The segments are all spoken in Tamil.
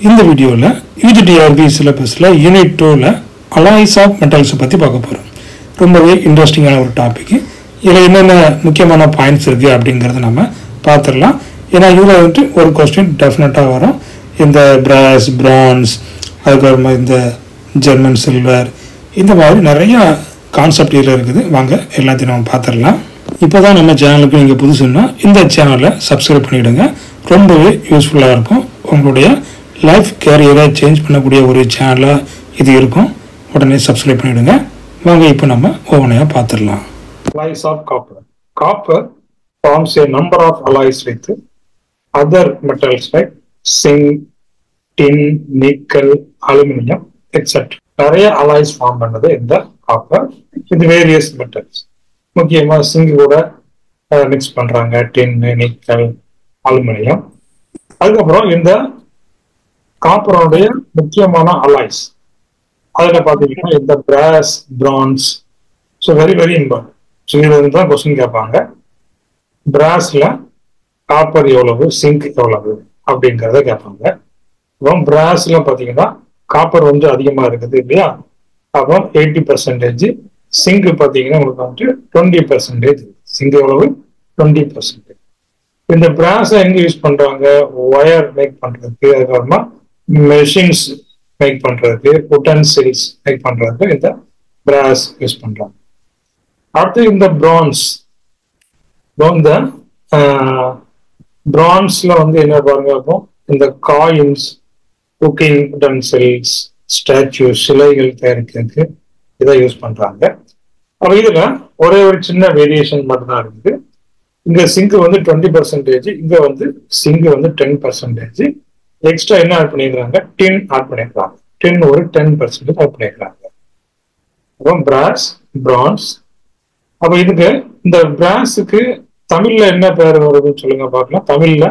இந்த வீடியோவில் யூஜிடிஆர்பி சிலபஸில் யூனிட் 2ல் அலாய்ஸ் ஆஃப் மெட்டல்ஸை பற்றி பார்க்க போகிறோம். ரொம்பவே இன்ட்ரெஸ்டிங்கான ஒரு டாபிக். இதில் என்னென்ன முக்கியமான பாயிண்ட்ஸ் இருக்குது அப்படிங்கிறத நம்ம பார்த்துடலாம். ஏன்னா இதில் வந்துட்டு ஒரு கொஸ்டின் டெஃபினட்டாக வரும். இந்த பிராஸ், பிரான்ஸ், அதுக்கப்புறமா இந்த ஜெர்மன் சில்வர், இந்த மாதிரி நிறையா கான்செப்ட் இதில் இருக்குது. வாங்க எல்லாத்தையும் நம்ம பார்த்துடலாம். இப்போ தான் நம்ம சேனலுக்கு நீங்கள் புதுசுன்னா இந்த சேனலை சப்ஸ்கிரைப் பண்ணிவிடுங்க. ரொம்பவே யூஸ்ஃபுல்லாக இருக்கும். உங்களுடைய லைஃப் கேரியரை சேஞ்ச் பண்ணக்கூடிய ஒரு சேனலாக இது இருக்கும். உடனே சப்ஸ்கிரைப் பண்ணிவிடுங்க. வாங்க இப்போ நம்ம ஒவ்வொன்றையாக பார்த்துடலாம். Alloys of copper. Copper forms a number of alloys with other metals like zinc, tin, nickel, aluminum, etc. நிறைய அலாய்ஸ் ஃபார்ம் பண்ணது இந்த காப்பர். இது வேரியஸ் மெட்டல்ஸ். முக்கியமா சிங்க் கூட மிக்ஸ் பண்றாங்க, டின், நிக்கல், அலுமினியம். அதுக்கப்புறம் இந்த காப்பரோடைய முக்கியமான அலாய்ஸ் அதுல பாத்தீங்கன்னா இந்த brass, bronze. So very very important. So இது வந்து தான் கொஸ்டின் கேட்பாங்க. பிராஸ்ல காப்பர் எவ்வளவு, சிங்க் எவ்வளவு அப்படிங்கிறத கேட்பாங்க. அப்புறம் பிராஸ்ல பாத்தீங்கன்னா காப்பர் வந்து அதிகமா இருக்குது இல்லையா? அப்போ 80%. சிங்க் பாத்தீங்கன்னா உங்களுக்கு வந்து 20%. சிங்க் எவ்வளவு? 20%. இந்த பிராஸை எங்க யூஸ் பண்றாங்க? ஒயர் மேக் பண்றதுக்கு, அதுக்கப்புறமா மெஷின்ஸ் மேக் பண்றதுக்கு, உட்டன்சில்ஸ் மேக் பண்றதுக்கு இந்த பிராஸ் யூஸ் பண்றாங்க. அடுத்து இந்த பிரான்ஸ். இந்த பிரான்ஸ்ல வந்து என்ன பாருங்க, அப்போ இந்த காயின்ஸ், குக்கிங் உட்டன்சில்ஸ், ஸ்டாச்சு, சிலைகள் தயாரிக்கிறதுக்கு இதை யூஸ் பண்றாங்க. அப்ப இதுல ஒரே ஒரு சின்ன வேரியேஷன் மட்டும் தான் இருக்குது. இங்க சிங்க் வந்து 20%, இங்க வந்து சிங்க் வந்து 10%. எக்ஸ்ட்ரா என்ன ஆட் பண்ணிருக்காங்க? டின் ஆட் பண்ணிருக்காங்க. டின் ஒரு 10% ஆட் பண்ணிருக்காங்க. அப்புறம் பிராஸ், பிரான்ஸ். அப்ப இதுக்கு இந்த பிராஸுக்கு தமிழ்ல என்ன பேர் வருதுன்னு சொல்லுங்க பார்க்கலாம். தமிழ்ல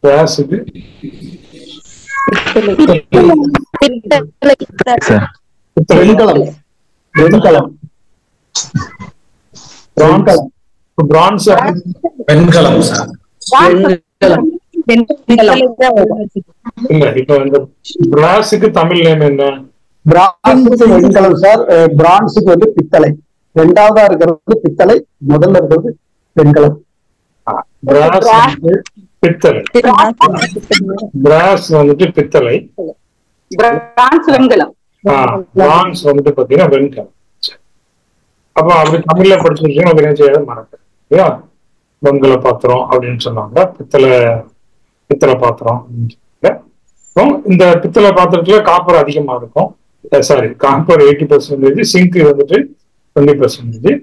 பிராஸுக்கு பிரான்ஸ் வெண்கலம். இல்ல. இப்ப இந்த பிராஸுக்கு தமிழ் நேம் என்ன? பிரான்ஸுக்கு வெண்கலம் சார். பிரான்ஸுக்கு வந்து பித்தளை. ரெண்டாவதா இருக்கிறது பித்தளை, முதல்ல இருக்கிறது வெண்கலம். பிராஸ் வந்து பித்தளை. பிராஸ் வந்துட்டு பித்தளை, பிரான்ஸ் வந்துட்டு பாத்தீங்கன்னா வெண்கலம். அப்ப அப்படி தமிழ்ல படிச்சிருக்கீங்க, அப்படி என்ன செய்யாத மறக்க இல்லையா? வெண்கல பாத்திரம் அப்படின்னு சொன்னாங்க. பித்தளை பாத்திரம் அப்படின்னு சொன்னாங்க. இந்த பித்தளை பாத்திரத்துல காப்பர் அதிகமா இருக்கும். சாரி, காப்பர் 80%, சிங்க் வந்துட்டு 20%.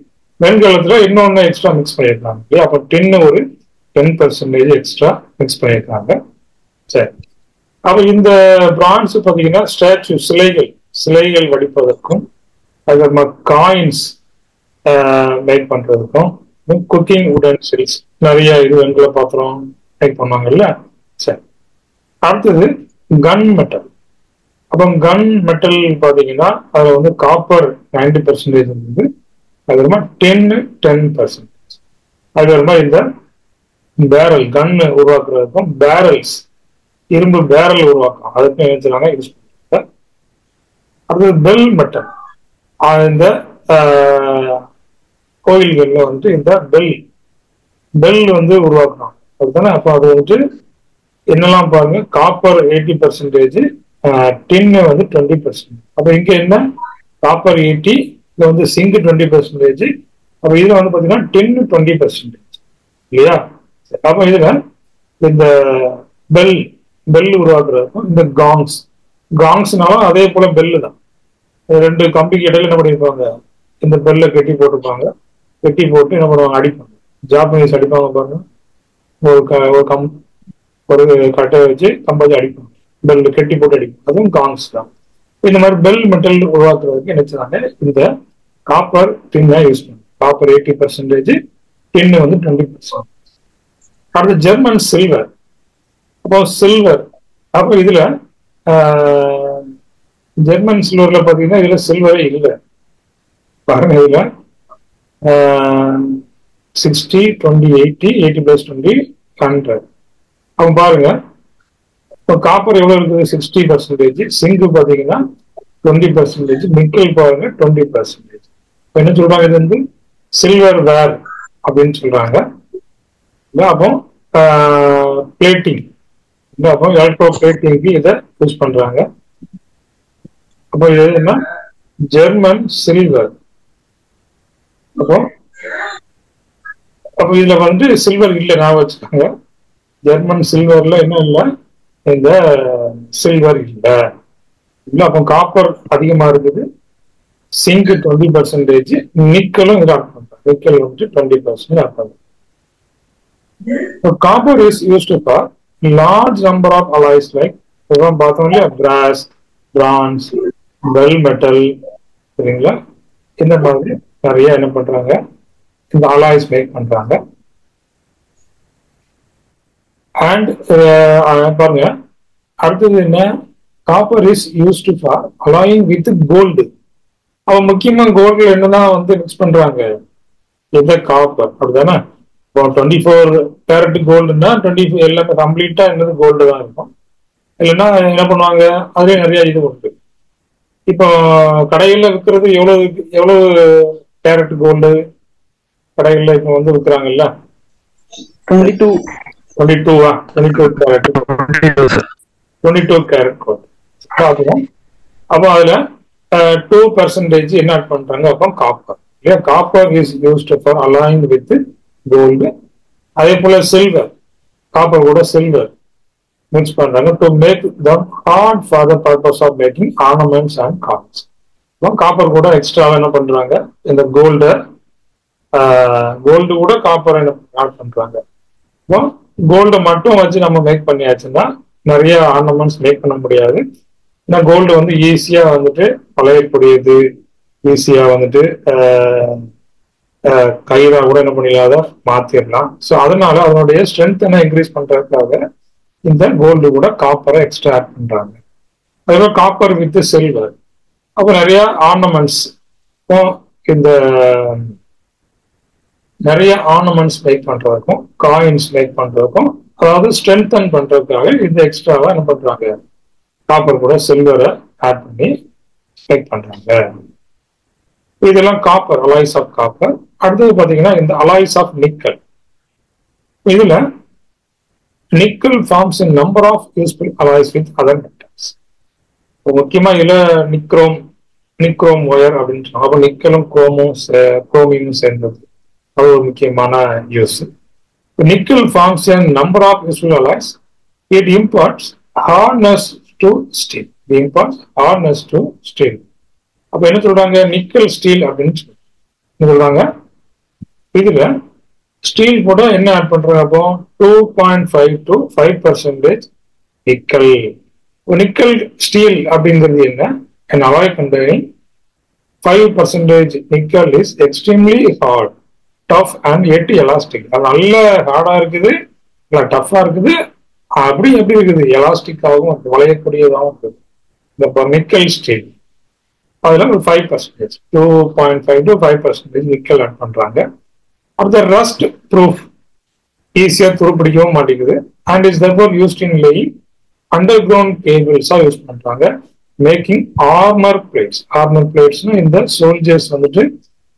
வெண்கலத்துல இன்னொன்னு எக்ஸ்ட்ரா மிக்ஸ் பண்ணியிருக்காங்க இல்லையா? அப்ப டின்னு ஒரு 10% எக்ஸ்ட்ரா மிக்ஸ் பண்ணியிருக்காங்க. சரி. அப்ப இந்த பிரான்ஸ் பாத்தீங்கன்னா ஸ்டாச்சு, சிலைகள் வடிப்பதற்கும், அதுக்கப்புறமா காயின்ஸ் மேக் பண்றதுக்கும், குக்கிங் உட்டன்சில்ஸ், நிறைய இது வெண்கல பாத்திரம் மேக் பண்ணுவாங்கல்ல. சரி. அடுத்தது கன் மெட்டல். அப்போ கன் மெட்டல் பாத்தீங்கன்னா அதுல வந்து காப்பர் 90% இருந்தது. அதுக்கப்புறமா 10%. அதுக்கப்புறமா இந்த பேரல், கன் உருவாக்குறதுக்கும் பேரல்ஸ், இரும்பு பேரல் உருவாக்கும், அதுக்கும் நினைச்சாங்க யூஸ் பண்ணுறாங்க. அடுத்தது பெல் மெட்டல். இந்த கோயில்கள்ல வந்து இந்த பெல் வந்து உருவாக்குறாங்க அதுதானே. அப்போ அது வந்துட்டு என்னெல்லாம் பாருங்க, காப்பர் 80%, டின்னு வந்து 20%. அப்ப இங்க என்ன? காப்பர் 80, இது வந்து சிங்க் 20%. அப்ப இதுல வந்து பாத்தீங்கன்னா டின்னு 20% இல்லையா? அப்ப இதுல இந்த பெல் உருவாக்குறதுக்கும், இந்த காங்ஸ்னாலும் அதே போல பெல்லு தான். ரெண்டு கம்பிக்கு இடையில என்ன பண்ணிருப்பாங்க? இந்த பெல்ல கட்டி போட்டிருப்பாங்க. கட்டி போட்டு என்ன பண்ணுவாங்க? அடிப்பாங்க. ஜாப்பனீஸ் அடிப்பாங்க பாருங்க. ஒரு கட்டை வச்சு கம்பத்தை அடிப்பாங்க. பெல் கட்டி போட்டு அடிப்பாங்க. அதுவும் காங்ஸ் தான். இந்த மாதிரி பெல் மெட்டல் உருவாக்குறதுக்கு நினைச்சாங்க இந்த காப்பர் டின்னா யூஸ் பண்ணுங்க. காப்பர் 80%, டின்னு வந்து 20%. அடுத்து ஜெர்மன் சில்வர். அப்போ சில்வர், அப்போ இதுல ஜெர்மன் சில்வர்ல பாத்தீங்கன்னா இதுல சில்வரே இல்லை பாருங்க. இதுல 60, 20, 80, 80 + 20, 100. அவங்க பாருங்க, இப்போ காப்பர் எவ்வளவு இருக்குது 60%, சிங்க் பாத்தீங்கன்னா 20%, நிக்கல் பாருங்க 20%. என்ன சொல்றாங்க, இது வந்து சில்வர் வேர் அப்படின்னு சொல்றாங்க. அப்போ பிளேட்டிங், அப்போ எலக்ட்ரோ பிளேட்டிங்க்கு இதை யூஸ் பண்றாங்க. அப்போ இது என்ன, ஜெர்மன் சில்வர். அப்போ இதுல வந்து சில்வர் இல்லை, நான் வச்சுக்கோங்க. ஜெர்மன் சில்வர்ல என்ன இல்லை, இந்த சில்வர் இல்லை. அப்போ காப்பர் அதிகமா இருக்குது, சிங்க் 20%, நிக்கலும் இது ஆட் பண்றாங்க. நிக்கல் வந்து 20% ஆட் பண்றாங்க. Copper is used for large number of alloys like brass, bronze, bell metal. சரிங்களா, இந்த மாதிரி நிறைய என்ன பண்றாங்க, இந்த அலாய்ஸ் மேக் பண்றாங்க. அண்ட் பாருங்க, அடுத்தது என்ன, copper is used for alloying with gold. அவன் முக்கியமா கோல்டுல என்னதான் வந்து மிக்ஸ் பண்றாங்க, இந்த காப்பர், அப்படிதானே. இப்போ 24 கேரட் கோல்டுன்னா 24 எல்லாமே கம்ப்ளீட்டா என்னது கோல்டு தான் இருக்கும். இல்லைன்னா என்ன பண்ணுவாங்க, அதுலேயே நிறைய இது உண்டு. இப்போ கடைகளில் விற்கிறது எவ்வளவு கேரட் கோல்டு கடைகளில் இப்போ வந்து விற்கிறாங்கல்ல, 22 கேரட் கோல்டு. அப்போ அதுல 2% என்ன ஆட் பண்றாங்க, அப்போ காப்பர். இல்லையா, copper is used for alloying with gold. அதே போல சில்வர், காப்பர் கூட சில்வர் மிக்ஸ் பண்றாங்க to make them hard for the purpose of making ornaments and cards. Copper கூட எக்ஸ்ட்ராவா என்ன பண்றாங்க, இந்த கோல்டு கூட காப்பர் என்ன ஆட் பண்றாங்க. கோல்டு மட்டும் வச்சு நம்ம மேக் பண்ணியாச்சுன்னா நிறைய ஆர்னமெண்ட்ஸ் மேக் பண்ண முடியாது. ஏன்னா கோல்டு வந்து ஈஸியா வந்துட்டு பழையக்கூடியது, ஈஸியா வந்துட்டு கயிறா கூட என்ன பண்ணிடலாத மாத்திரலாம். ஸோ அதனால அதனுடைய ஸ்ட்ரென்த் என்ன இன்க்ரீஸ் பண்றதுக்காக இந்த கோல்டு கூட காப்பரை எக்ஸ்ட்ரா ஆட் பண்றாங்க. அதுவே காப்பர் வித் சில்வர், அப்போ நிறைய ஆர்னமெண்ட்ஸ், இந்த நிறைய ஆர்னமெண்ட்ஸ் மேக் பண்றதுக்கும் காயின்ஸ் மேக் பண்றதுக்கும், அதாவது ஸ்ட்ரென்தன் பண்றதுக்காக இந்த எக்ஸ்ட்ராவா என்ன பண்றாங்க, காப்பர் கூட சில்வரை ஆட் பண்ணி மேக் பண்றாங்க. இதெல்லாம் காப்பர், அலாய்ஸ் ஆஃப் காப்பர். அடுத்தது பாத்தீங்கன்னா இந்த அலாய்ஸ் ஆஃப் நிக்கல். இதுல nickel forms in number of useful alloys with other metals. முக்கியமா இதுல நிக்ரோம் ஒயர் அப்படின்னு சொன்னாங்க. அப்போ நிக்கலும் குரோமியமும் சேர்ந்தது, அது ஒரு முக்கியமான use. Nickel forms in number of useful alloys. It imparts hardness to steel. It imparts hardness to steel. அப்ப என்ன சொல்றாங்க, நிக்கல் ஸ்டீல் அப்படின்னு சொல்றாங்க. இதுல ஸ்டீல் கூட என்ன ஆட் பண்றாங்க, அப்போ 2.5 to 5% நிக்கல். நிக்கல் ஸ்டீல் அப்படிங்கிறது என்ன, an alloy containing 5% nickel is extremely hard, tough and yet elastic. அது நல்ல ஹார்டா இருக்குது, டஃபா இருக்குது, அப்படி எப்படி இருக்குது, எலாஸ்டிக்காகவும் வளையக்கூடியதாகவும் இருக்குது இந்த நிக்கல் ஸ்டீல். அதுல ஒரு 5%, 2.5 to 5% நிக்கல் ஆட் பண்றாங்க. அடுத்த ரஸ்ட் ப்ரூஃப், ஈஸியா துருப்பிடிக்கவும் மாட்டேங்குது. And is therefore used in laying underground cablesா யூஸ் பண்றாங்க. Making armour plates. ஆர்மர் பிளேட்ஸ்னா இந்த சோல்ஜர்ஸ் வந்துட்டு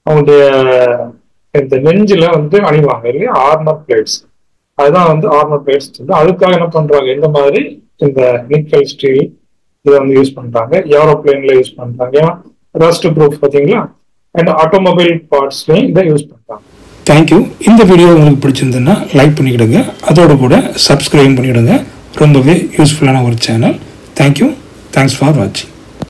அவங்களுடைய இந்த நெஞ்சில வந்து அணிவாங்க இல்லையா, ஆர்மர் பிளேட்ஸ். அதுதான் வந்து ஆர்மர் பிளேட்ஸ். அதுக்காக என்ன பண்றாங்க, இந்த மாதிரி இந்த நிக்கல் ஸ்டீல் இதை வந்து யூஸ் பண்றாங்க. ஏரோப்ளேன்ல யூஸ் பண்றாங்க, ரஸ்ட் ப்ரூஃப் பாத்தீங்களா, அண்ட் ஆட்டோமொபைல் பார்ட்ஸ்லயும் இதை யூஸ் பண்றாங்க. தேங்க்யூ. இந்த வீடியோ உங்களுக்கு பிடிச்சிருந்ததுன்னா லைக் பண்ணிக்கிடுங்க, அதோட கூட சப்ஸ்கிரைப் பண்ணிவிடுங்க. ரொம்பவே யூஸ்ஃபுல்லான ஒரு சேனல். தேங்க்யூ. தேங்க்ஸ் ஃபார் வாட்சிங்.